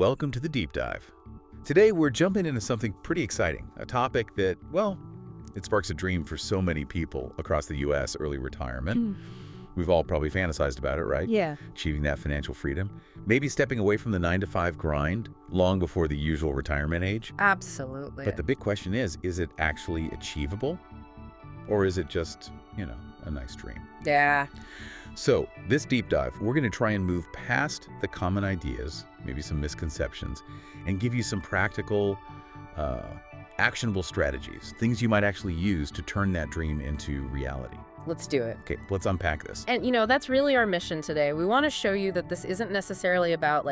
welcome to the Deep Dive. Today we're jumping into something pretty exciting, a topic that, well, it sparks a dream for so many people across the U.S., early retirement. We've all probably fantasized about it, right? Yeah. Achieving that financial freedom, maybe stepping away from the 9-to-5 grind long before the usual retirement age. Absolutely. But the big question is it actually achievable? Or is it just, a nice dream? Yeah. So, this deep dive, we're going to try and move past the common ideas, maybe some misconceptions, and give you some practical, actionable strategies, things you might actually use to turn that dream into reality. Let's do it. Okay, let's unpack this. And, that's really our mission today. We want to show you that this isn't necessarily about,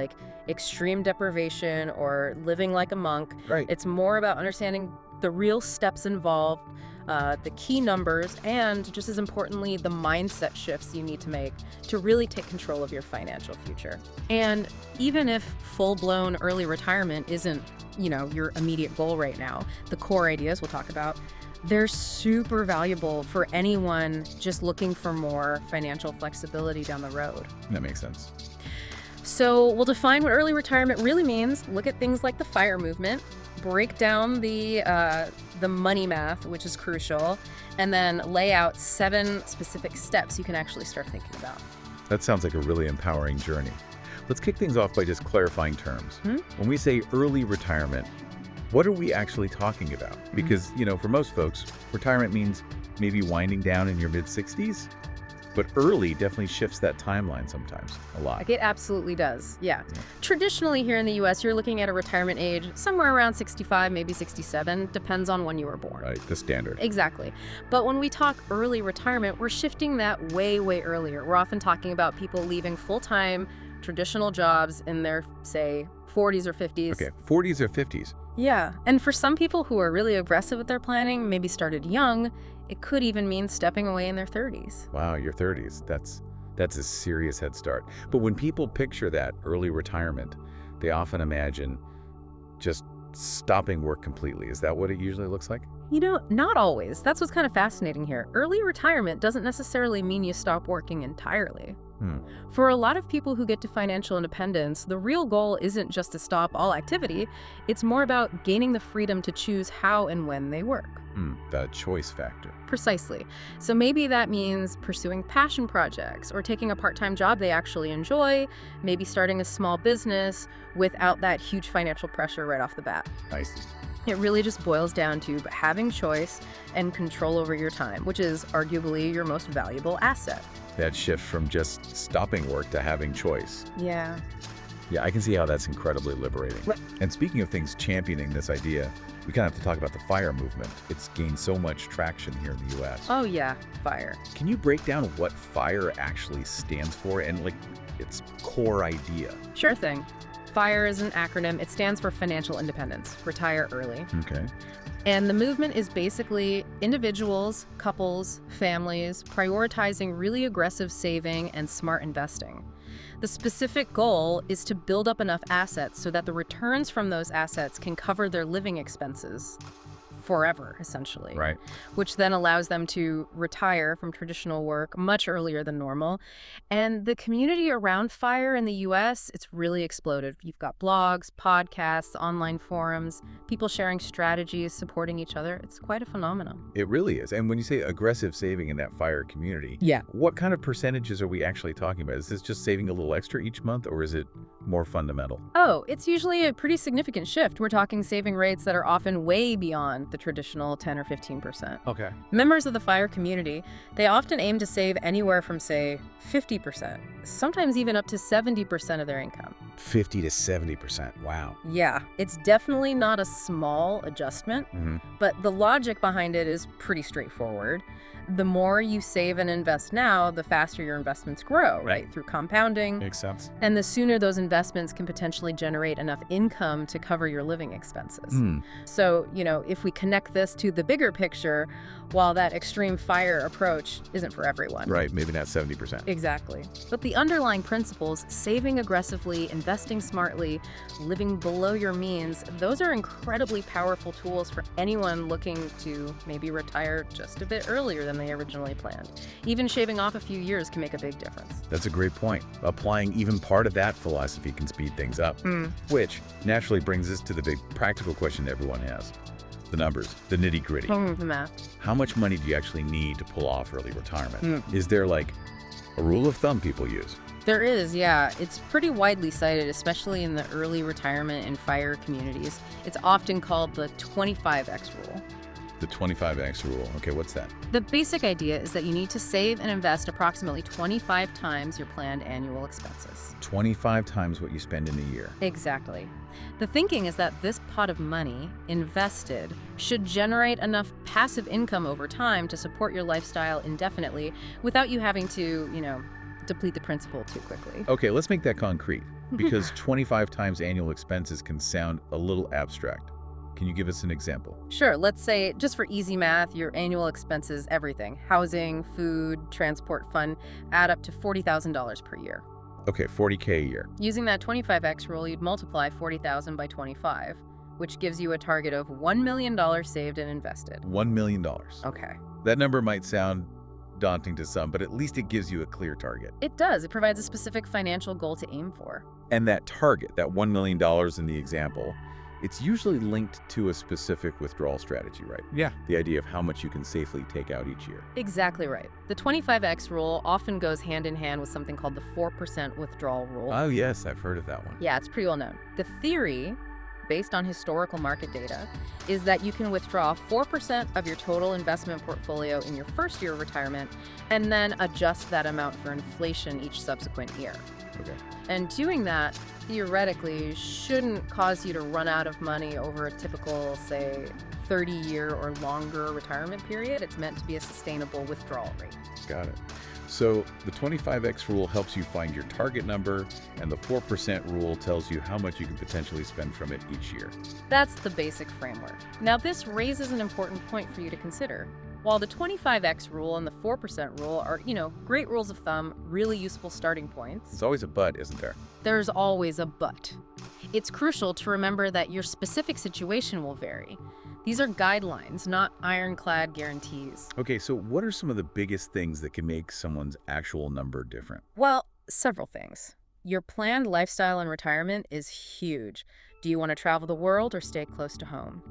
extreme deprivation or living like a monk. Right. It's more about understanding the real steps involved, the key numbers, and just as importantly, the mindset shifts you need to make to really take control of your financial future. And even if full-blown early retirement isn't, your immediate goal right now, the core ideas we'll talk about, they're super valuable for anyone just looking for more financial flexibility down the road. That makes sense. So we'll define what early retirement really means, look at things like the FIRE movement, break down the money math, which is crucial, and then lay out 7 specific steps you can actually start thinking about. That sounds like a really empowering journey. Let's kick things off by just clarifying terms. When we say early retirement, what are we actually talking about? Because, for most folks, retirement means maybe winding down in your mid-60s, but early definitely shifts that timeline sometimes a lot. It absolutely does, yeah. Traditionally here in the U.S., you're looking at a retirement age somewhere around 65, maybe 67, depends on when you were born. Right, the standard. Exactly. But when we talk early retirement, we're shifting that way, way earlier. We're often talking about people leaving full-time traditional jobs in their, say, 40s or 50s. Okay, 40s or 50s. Yeah, and for some people who are really aggressive with their planning, maybe started young, it could even mean stepping away in their 30s. Wow, your 30s. That's a serious head start. But when people picture that early retirement, they often imagine just stopping work completely. Is that what it usually looks like? Not always. That's what's kind of fascinating here. Early retirement doesn't necessarily mean you stop working entirely. For a lot of people who get to financial independence, the real goal isn't just to stop all activity. It's more about gaining the freedom to choose how and when they work. The choice factor. Precisely. So maybe that means pursuing passion projects or taking a part-time job they actually enjoy, maybe starting a small business without that huge financial pressure right off the bat. Nice. It really just boils down to having choice and control over your time, which is arguably your most valuable asset. That shift from just stopping work to having choice. Yeah. Yeah, I can see how that's incredibly liberating. Right. And speaking of things championing this idea, we kind of have to talk about the FIRE movement. It's gained so much traction here in the U.S. Oh yeah, FIRE. Can you break down what FIRE actually stands for and its core idea? Sure thing. FIRE is an acronym. It stands for Financial Independence, Retire Early. Okay. And the movement is basically individuals, couples, families, prioritizing really aggressive saving and smart investing. The specific goal is to build up enough assets so that the returns from those assets can cover their living expenses forever, essentially. Right. Which then allows them to retire from traditional work much earlier than normal. And the community around FIRE in the U.S., it's really exploded. You've got blogs, podcasts, online forums, people sharing strategies, supporting each other. It's quite a phenomenon. It really is. And when you say aggressive saving in that FIRE community, Yeah. what kind of percentages are we actually talking about? Is this just saving a little extra each month, or is it more fundamental? Oh, it's usually a pretty significant shift. We're talking saving rates that are often way beyond the traditional 10 or 15%. Okay. Members of the FIRE community, they often aim to save anywhere from, say, 50%, sometimes even up to 70% of their income. 50 to 70%. Wow. Yeah, it's definitely not a small adjustment, but the logic behind it is pretty straightforward. The more you save and invest now, the faster your investments grow, right? Through compounding. Makes sense. And the sooner those investments can potentially generate enough income to cover your living expenses. So, if we connect this to the bigger picture, while that extreme FIRE approach isn't for everyone. Right, maybe not 70%. Exactly. But the underlying principles, saving aggressively, investing investing smartly, living below your means, those are incredibly powerful tools for anyone looking to maybe retire just a bit earlier than they originally planned. Even shaving off a few years can make a big difference. That's a great point. Applying even part of that philosophy can speed things up, which naturally brings us to the big practical question everyone has. The numbers, the nitty-gritty. The math. How much money do you actually need to pull off early retirement? Is there like a rule of thumb people use? There is, yeah. It's pretty widely cited, especially in the early retirement and FIRE communities. It's often called the 25X rule. The 25X rule. Okay, what's that? The basic idea is that you need to save and invest approximately 25 times your planned annual expenses. 25 times what you spend in a year. Exactly. The thinking is that this pot of money invested should generate enough passive income over time to support your lifestyle indefinitely without you having to, deplete the principal too quickly. Okay, let's make that concrete, because 25 times annual expenses can sound a little abstract. Can you give us an example? Sure, let's say, just for easy math, your annual expenses, everything, housing, food, transport fund, add up to $40,000 per year. Okay, $40K a year. Using that 25X rule, you'd multiply 40,000 by 25, which gives you a target of $1 million saved and invested. $1 million. Okay. That number might sound daunting to some, but at least it gives you a clear target. It does. It provides a specific financial goal to aim for. And that target, that $1 million in the example, it's usually linked to a specific withdrawal strategy, right? Yeah. The idea of how much you can safely take out each year. Exactly right. The 25X rule often goes hand in hand with something called the 4% withdrawal rule. Oh, yes, I've heard of that one. Yeah, it's pretty well known. The theory, based on historical market data, is that you can withdraw 4% of your total investment portfolio in your first year of retirement and then adjust that amount for inflation each subsequent year. Okay. And doing that, theoretically, shouldn't cause you to run out of money over a typical, say, 30-year or longer retirement period. It's meant to be a sustainable withdrawal rate. Got it. So the 25X rule helps you find your target number, and the 4% rule tells you how much you can potentially spend from it each year. That's the basic framework. Now, this raises an important point for you to consider. While the 25X rule and the 4% rule are, great rules of thumb, really useful starting points, There's always a but, isn't there? there's always a but. It's crucial to remember that your specific situation will vary. These are guidelines, not ironclad guarantees. Okay, so what are some of the biggest things that can make someone's actual number different? Well, several things. Your planned lifestyle in retirement is huge. Do you want to travel the world or stay close to home?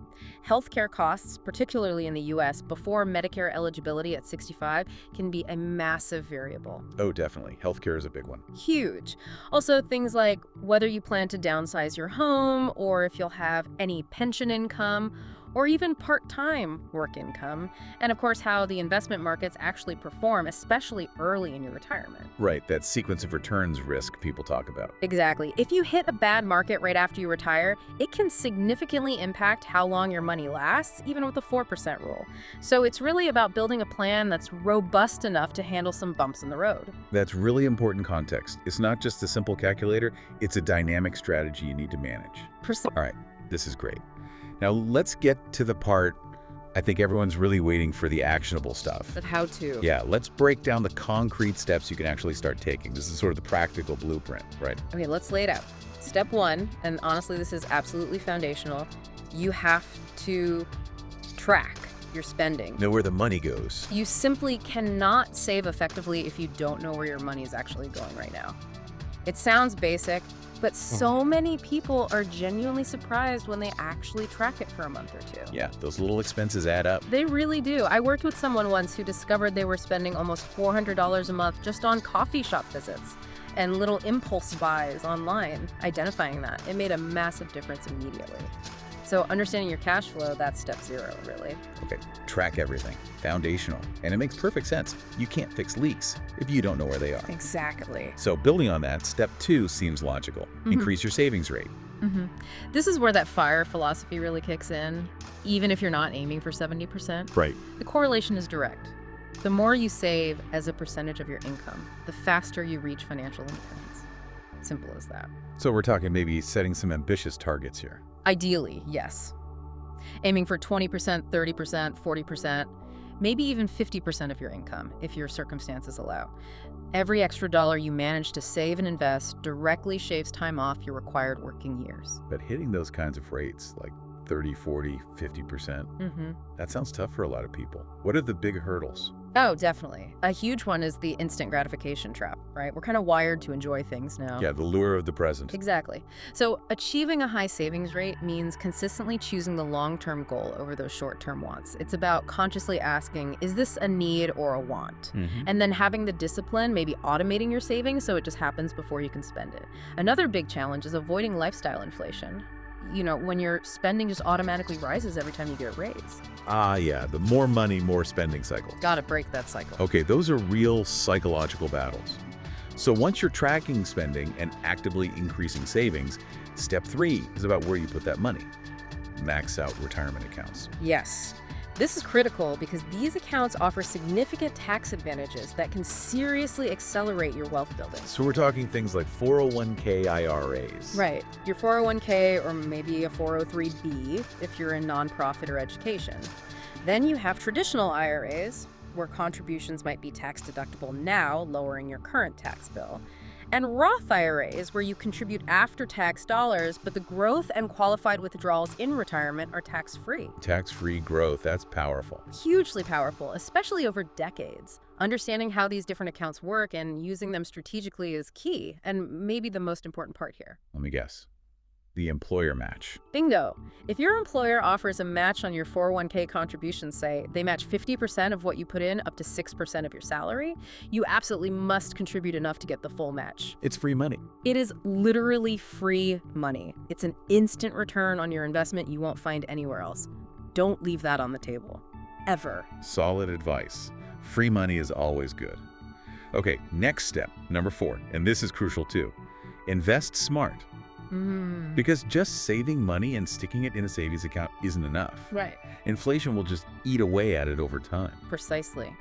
Healthcare costs, particularly in the US, before Medicare eligibility at 65, can be a massive variable. Oh, definitely. Healthcare is a big one. Huge. Also, things like whether you plan to downsize your home, or if you'll have any pension income, or even part-time work income, and of course how the investment markets actually perform, especially early in your retirement. Right, that sequence of returns risk people talk about. Exactly. If you hit a bad market right after you retire, it can significantly impact how long your money lasts, even with the 4% rule. So it's really about building a plan that's robust enough to handle some bumps in the road. That's really important context. It's not just a simple calculator, it's a dynamic strategy you need to manage. All right, this is great. Now let's get to the part I think everyone's really waiting for, the actionable stuff. But how to? Yeah, let's break down the concrete steps you can actually start taking. This is sort of the practical blueprint, right? Okay, let's lay it out. Step one, and honestly this is absolutely foundational, you have to track your spending. Know where the money goes. You simply cannot save effectively if you don't know where your money is actually going right now. It sounds basic, but so many people are genuinely surprised when they actually track it for a month or two. Yeah, those little expenses add up. They really do. I worked with someone once who discovered they were spending almost $400 a month just on coffee shop visits and little impulse buys online. Identifying that, it made a massive difference immediately. So understanding your cash flow, that's step zero, really. Okay, track everything. Foundational. And it makes perfect sense. You can't fix leaks if you don't know where they are. Exactly. So building on that, step two seems logical. Increase your savings rate. This is where that FIRE philosophy really kicks in, even if you're not aiming for 70%. Right. The correlation is direct. The more you save as a percentage of your income, the faster you reach financial independence. Simple as that. So we're talking maybe setting some ambitious targets here. Ideally, yes. Aiming for 20%, 30%, 40%. maybe even 50% of your income if your circumstances allow. Every extra dollar you manage to save and invest directly shaves time off your required working years. But hitting those kinds of rates, like 30, 40, 50%, that sounds tough for a lot of people. What are the big hurdles? Oh, definitely. A huge one is the instant gratification trap, right? We're kind of wired to enjoy things now. Yeah, the lure of the present. Exactly. So achieving a high savings rate means consistently choosing the long-term goal over those short-term wants. It's about consciously asking, is this a need or a want? And then having the discipline, maybe automating your savings so it just happens before you can spend it. Another big challenge is avoiding lifestyle inflation. You know, when your spending just automatically rises every time you get a raise. Ah, yeah, the more money, more spending cycle. Gotta break that cycle. Okay, those are real psychological battles. So once you're tracking spending and actively increasing savings, step 3 is about where you put that money. Max out retirement accounts. Yes. This is critical because these accounts offer significant tax advantages that can seriously accelerate your wealth building. So we're talking things like 401k IRAs. Right. Your 401k or maybe a 403b if you're in nonprofit or education. Then you have traditional IRAs where contributions might be tax deductible now, lowering your current tax bill. And Roth IRAs, where you contribute after-tax dollars, but the growth and qualified withdrawals in retirement are tax-free. Tax-free growth, that's powerful. Hugely powerful, especially over decades. Understanding how these different accounts work and using them strategically is key, and maybe the most important part here. Let me guess. The employer match. Bingo. If your employer offers a match on your 401k contributions, say they match 50% of what you put in up to 6% of your salary, you absolutely must contribute enough to get the full match. It's free money. It is literally free money. It's an instant return on your investment you won't find anywhere else. Don't leave that on the table. Ever. Solid advice. Free money is always good. Okay, next step, number 4, and this is crucial too. Invest smart. Because just saving money and sticking it in a savings account isn't enough. Right. Inflation will just eat away at it over time. Precisely.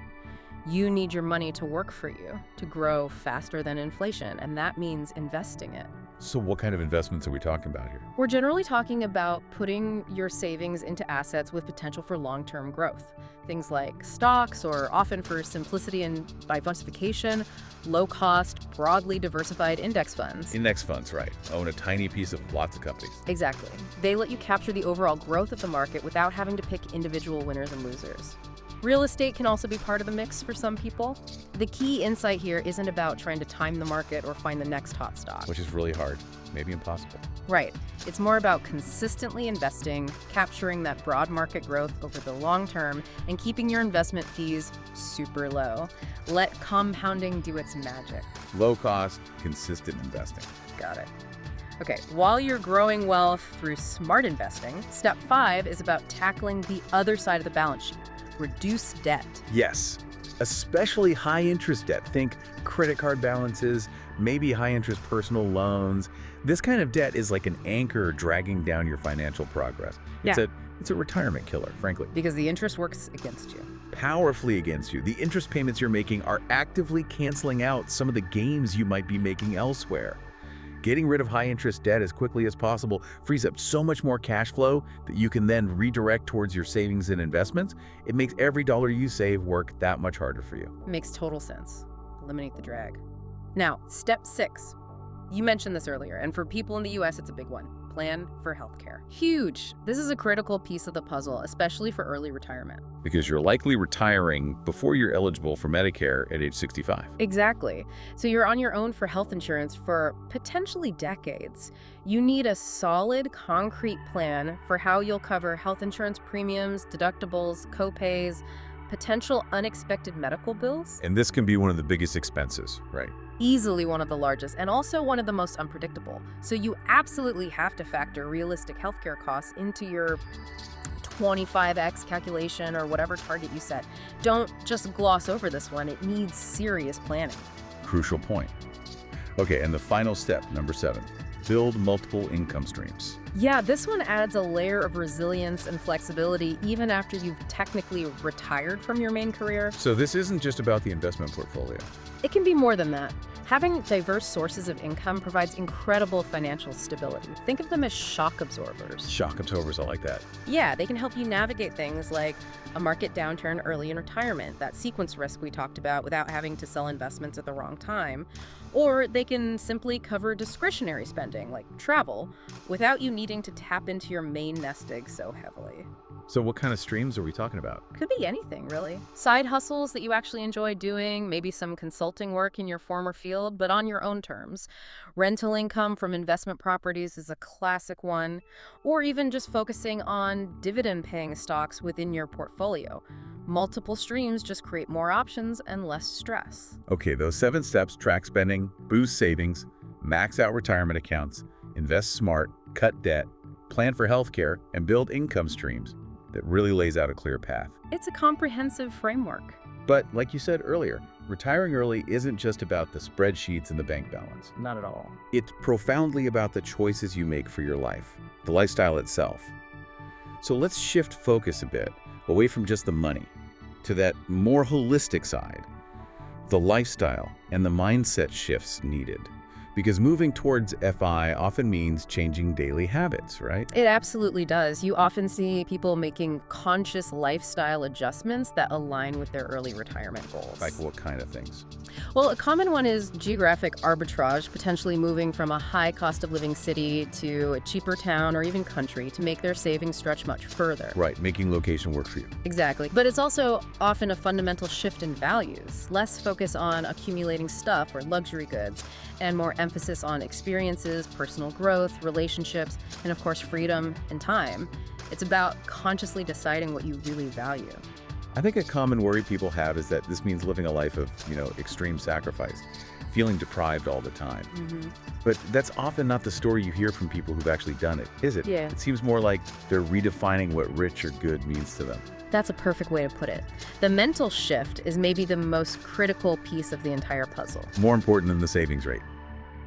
You need your money to work for you, to grow faster than inflation, and that means investing it. So what kind of investments are we talking about here? We're generally talking about putting your savings into assets with potential for long-term growth. Things like stocks, or often for simplicity and diversification, low-cost, broadly diversified index funds. Index funds, right. Own a tiny piece of lots of companies. Exactly. They let you capture the overall growth of the market without having to pick individual winners and losers. Real estate can also be part of the mix for some people. The key insight here isn't about trying to time the market or find the next hot stock. Which is really hard, maybe impossible. Right. It's more about consistently investing, capturing that broad market growth over the long term, and keeping your investment fees super low. Let compounding do its magic. Low cost, consistent investing. Got it. Okay, while you're growing wealth through smart investing, step 5 is about tackling the other side of the balance sheet. Reduce debt. Yes, especially high-interest debt. Think credit card balances, maybe high-interest personal loans. This kind of debt is like an anchor dragging down your financial progress. It's a retirement killer, frankly. Because the interest works against you. Powerfully against you. The interest payments you're making are actively canceling out some of the gains you might be making elsewhere. Getting rid of high-interest debt as quickly as possible frees up so much more cash flow that you can then redirect towards your savings and investments. It makes every dollar you save work that much harder for you. Makes total sense. Eliminate the drag. Now, step 6. You mentioned this earlier, and for people in the US, it's a big one. Plan for healthcare. Huge. This is a critical piece of the puzzle, especially for early retirement. Because you're likely retiring before you're eligible for Medicare at age 65. Exactly. So you're on your own for health insurance for potentially decades. You need a solid, concrete plan for how you'll cover health insurance premiums, deductibles, copays, potential unexpected medical bills. And this can be one of the biggest expenses, right? Easily one of the largest, and also one of the most unpredictable. So you absolutely have to factor realistic healthcare costs into your 25x calculation or whatever target you set. Don't just gloss over this one. It needs serious planning. Crucial point. Okay, and the final step, number 7. Build multiple income streams. Yeah, this one adds a layer of resilience and flexibility even after you've technically retired from your main career. So this isn't just about the investment portfolio. It can be more than that. Having diverse sources of income provides incredible financial stability. Think of them as shock absorbers. Shock absorbers, I like that. Yeah, they can help you navigate things like a market downturn early in retirement, that sequence risk we talked about, without having to sell investments at the wrong time. Or they can simply cover discretionary spending, like travel, without you needing to tap into your main nest egg so heavily. So what kind of streams are we talking about? Could be anything, really. Side hustles that you actually enjoy doing, maybe some consulting work in your former field, but on your own terms. Rental income from investment properties is a classic one, or even just focusing on dividend-paying stocks within your portfolio. Multiple streams just create more options and less stress. Okay, those 7 steps: track spending, boost savings, max out retirement accounts, invest smart, cut debt, plan for healthcare, and build income streams. That really lays out a clear path. It's a comprehensive framework. But like you said earlier, retiring early isn't just about the spreadsheets and the bank balance. Not at all. It's profoundly about the choices you make for your life, the lifestyle itself. So let's shift focus a bit, away from just the money, to that more holistic side, the lifestyle and the mindset shifts needed. Because moving towards FI often means changing daily habits, right? It absolutely does. You often see people making conscious lifestyle adjustments that align with their early retirement goals. Like what kind of things? Well, a common one is geographic arbitrage, potentially moving from a high cost of living city to a cheaper town or even country to make their savings stretch much further. Right, making location work for you. Exactly. But it's also often a fundamental shift in values. Less focus on accumulating stuff or luxury goods, and more emphasis on experiences, personal growth, relationships, and of course, freedom and time. It's about consciously deciding what you really value. I think a common worry people have is that this means living a life of, extreme sacrifice, feeling deprived all the time. But that's often not the story you hear from people who've actually done it, is it? Yeah. It seems more like they're redefining what rich or good means to them. That's a perfect way to put it. The mental shift is maybe the most critical piece of the entire puzzle. More important than the savings rate.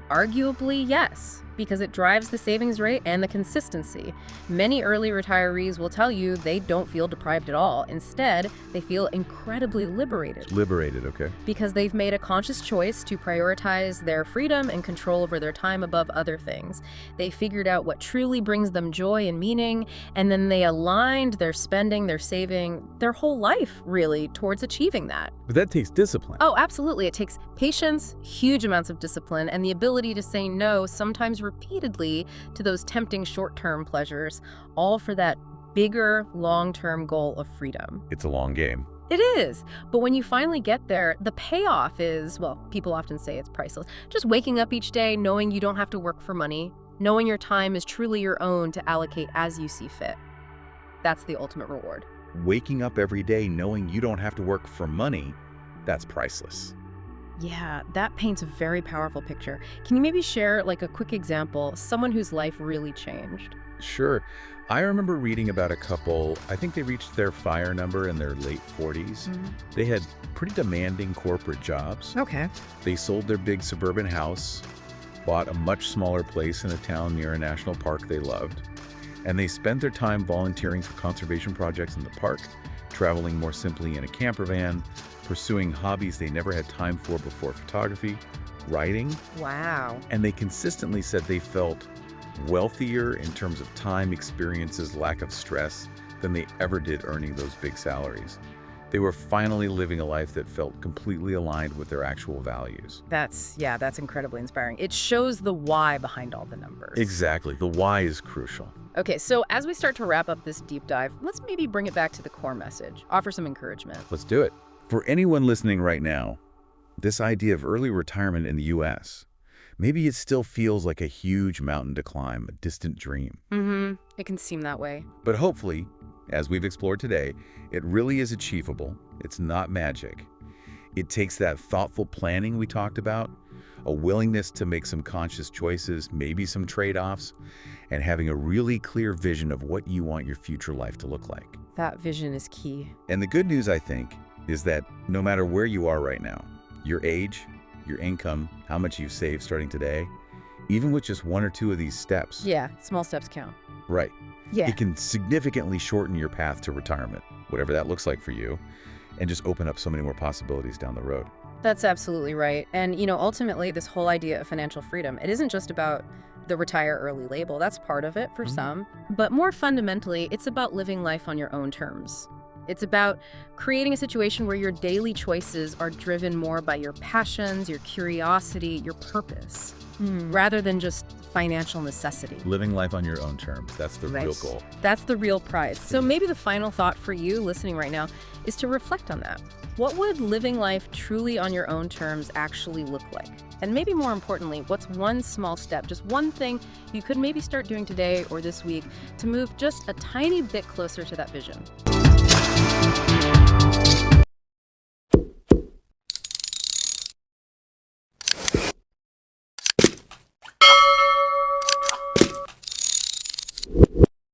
Arguably, yes, because it drives the savings rate and the consistency. Many early retirees will tell you they don't feel deprived at all. Instead, they feel incredibly liberated. Liberated, okay. Because they've made a conscious choice to prioritize their freedom and control over their time above other things. They figured out what truly brings them joy and meaning, and then they aligned their spending, their saving, their whole life, really, towards achieving that. But that takes discipline. Oh, absolutely. It takes patience, huge amounts of discipline, and the ability to say no, sometimes repeatedly, to those tempting short-term pleasures, all for that bigger, long-term goal of freedom. It's a long game. It is. But when you finally get there, the payoff is, well, people often say it's priceless. Just waking up each day knowing you don't have to work for money, knowing your time is truly your own to allocate as you see fit. That's the ultimate reward. Waking up every day knowing you don't have to work for money, that's priceless. Yeah, that paints a very powerful picture. Can you maybe share like a quick example, someone whose life really changed? Sure. I remember reading about a couple, I think they reached their FIRE number in their late 40s. They had pretty demanding corporate jobs. Okay. They sold their big suburban house, bought a much smaller place in a town near a national park they loved, and they spent their time volunteering for conservation projects in the park, traveling more simply in a camper van, pursuing hobbies they never had time for before photography, writing. Wow. And they consistently said they felt wealthier in terms of time, experiences, lack of stress than they ever did earning those big salaries. They were finally living a life that felt completely aligned with their actual values. That's incredibly inspiring. It shows the why behind all the numbers. Exactly. The why is crucial. Okay, so as we start to wrap up this deep dive, let's maybe bring it back to the core message. Offer some encouragement. Let's do it. For anyone listening right now, this idea of early retirement in the U.S., maybe it still feels like a huge mountain to climb, a distant dream. It can seem that way. But hopefully, as we've explored today, it really is achievable. It's not magic. It takes that thoughtful planning we talked about, a willingness to make some conscious choices, maybe some trade-offs, and having a really clear vision of what you want your future life to look like. That vision is key. And the good news, I think, is that no matter where you are right now, your age, your income, how much you've saved starting today, even with just 1 or 2 of these steps. Yeah, small steps count. Right. Yeah. It can significantly shorten your path to retirement, whatever that looks like for you, and just open up so many more possibilities down the road. That's absolutely right. And, ultimately, this whole idea of financial freedom, it isn't just about the retire early label. That's part of it for some. But more fundamentally, it's about living life on your own terms. It's about creating a situation where your daily choices are driven more by your passions, your curiosity, your purpose, rather than just financial necessity. Living life on your own terms. That's the real goal. That's the real prize. So maybe the final thought for you listening right now is to reflect on that. What would living life truly on your own terms actually look like? And maybe more importantly, what's one small step, just one thing you could maybe start doing today or this week to move just a tiny bit closer to that vision?